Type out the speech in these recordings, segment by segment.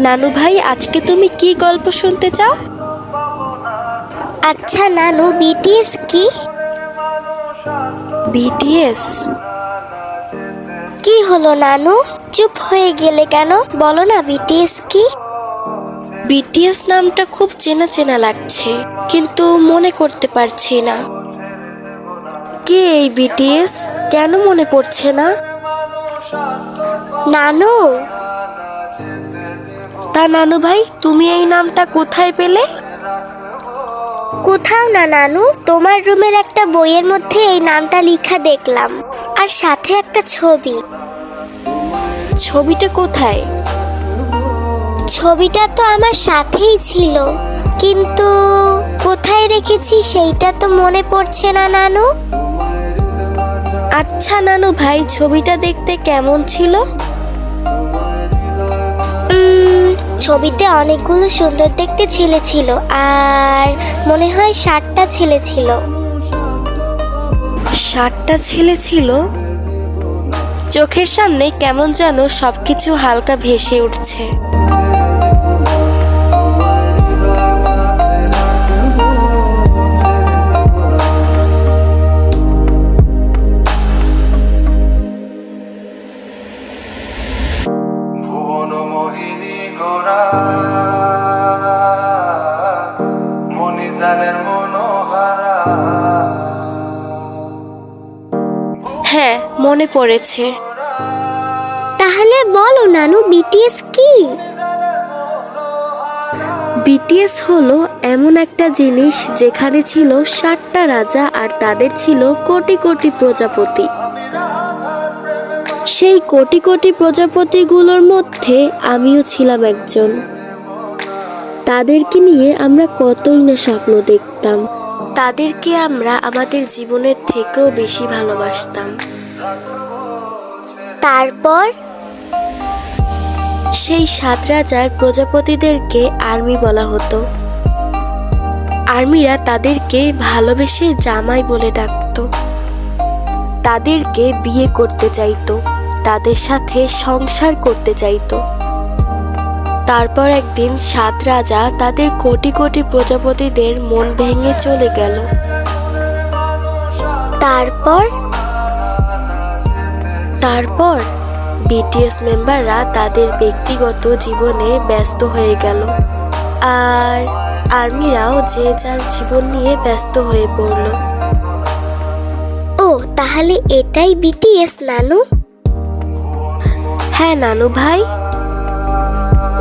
নানু ভাই, আজকে তুমি কি গল্প শুনতে চাও? আচ্ছা নানু, বিটিএস কি? বিটিএস? কি হলো নানু, চুপ হয়ে গেলে কেন? বলো না বিটিএস কি? বিটিএস নামটা খুব চেনা চেনা লাগছে, কিন্তু মনে করতে পারছি না। কে এই বিটিএস? কেন মনে পড়ছে না? নানু, তা নানু ভাই, তুমি এই নামটা কোথায় পেলে? কোথাও না নানু, তোমার রুমের একটা বইয়ের মধ্যে এই নামটা লেখা দেখলাম, আর সাথে একটা ছবি। ছবিটা কোথায়? ছবিটা তো আমার সাথেই ছিল, কিন্তু কোথায় রেখেছি সেইটা তো মনে পড়ছে না নানু। আচ্ছা নানু ভাই, ছবিটা দেখতে কেমন ছিল? ছবিতে অনেকগুলো সুন্দর দেখতে ছেলে ছিল, আর মনে হয় 7টা ছেলে ছিল। 7টা ছেলে ছিল? চোখের সামনে কেমন যেন সবকিছু হালকা ভেসে উঠছে। হ্যাঁ, মনে পড়েছে। তাহলে বলো নানু, বিটিএস কি? বিটিএস হলো এমন একটা জিনিস যেখানে ছিল 7টা রাজা, আর তাদের ছিল কোটি কোটি প্রজাপতি। সেই কোটি কোটি প্রজাপতিগুলোর মধ্যে আমিও ছিলাম একজন। তাদেরকে নিয়ে আমরা কতই না স্বপ্ন দেখতাম। তাদেরকে আমরা আমাদের জীবনের থেকেও বেশি ভালোবাসতাম। তারপর সেই 7 রাজার প্রজাপতিদেরকে আর্মি বলা হতো। আর্মিরা তাদেরকে ভালোবেসে জামাই বলে ডাকতো। তাদেরকে বিয়ে করতে চাইতো, তাদের সাথে সংসার করতে চাইতো। তারপর একদিন 7 রাজা তাদের কোটি কোটি প্রজাপতিদের মন ভেঙে চলে গেল। তারপর বিটিএস মেম্বাররা তাদের ব্যক্তিগত জীবনে ব্যস্ত হয়ে গেল, আর আর্মিরাও যে যার জীবন নিয়ে ব্যস্ত হয়ে পড়ল। ও, তাহলে এটাই বিটিএস নানু? হ্যাঁ নানু ভাই।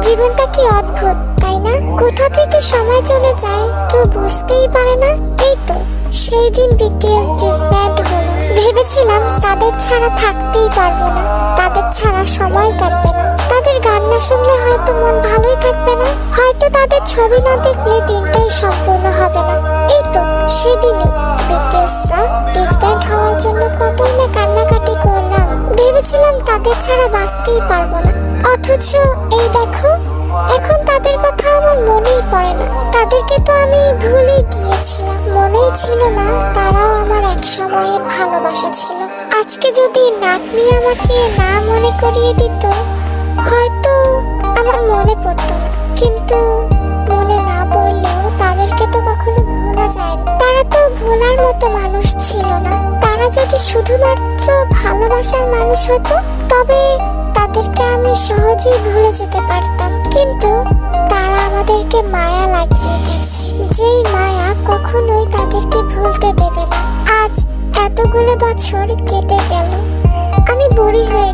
জীবনটা কি অদ্ভুত, তাই না? কোথা থেকে সময় চলে যায় কেউ বুঝতেই পারে না। এই তো সেই দিন বিটিএস ডিসব্যান্ড হলো। ভেবেছিলাম তাদের ছাড়া থাকতেই পারবো না, তাদের ছাড়া সময় কাটবে না, তাদের গান না শুনলে হয়তো মন ভালোই থাকবে না, হয়তো তাদের ছবি না দেখলে দিনটাই সম্পূর্ণ হবে না। এই তো সেদিনই বিটিএসরা ডিসব্যান্ড হওয়ার জন্য কতই না কান্নাকাটি করলাম। ভেবেছিলাম তাদের ছাড়া বাঁচতেই পারবো না, অথচ এই দেখো, এখন তাদের কথা আমার মনেই পড়ে না। তাদেরকে তো আমি ভুলে গিয়েছিলাম, মনেই ছিল না তারাও আমার এক সময়ের ভালোবাসা ছিল। আজকে যদি নাতনি আমাকে না মনে করিয়ে দিত, হয়তো আমার মনে পড়তো না। কিন্তু মনে না পড়লেও তাদেরকে তো কখনো ভোলা যায় না। তারা তো ভোলার মতো মানুষ ছিল না। তারা যদি শুধুমাত্র ভালোবাসার মানুষ হতো, তবে তাদেরকে আমি সহজেই ভুলে যেতে পারতাম। কিন্তু তারা আমাদেরকে মায়া লাগিয়ে দিয়েছে, যেই মায়া কখনোই তাদেরকে ভুলতে দেবে না। আজ এতগুলো বছর কেটে গেল, আমি বুড়ি হয়ে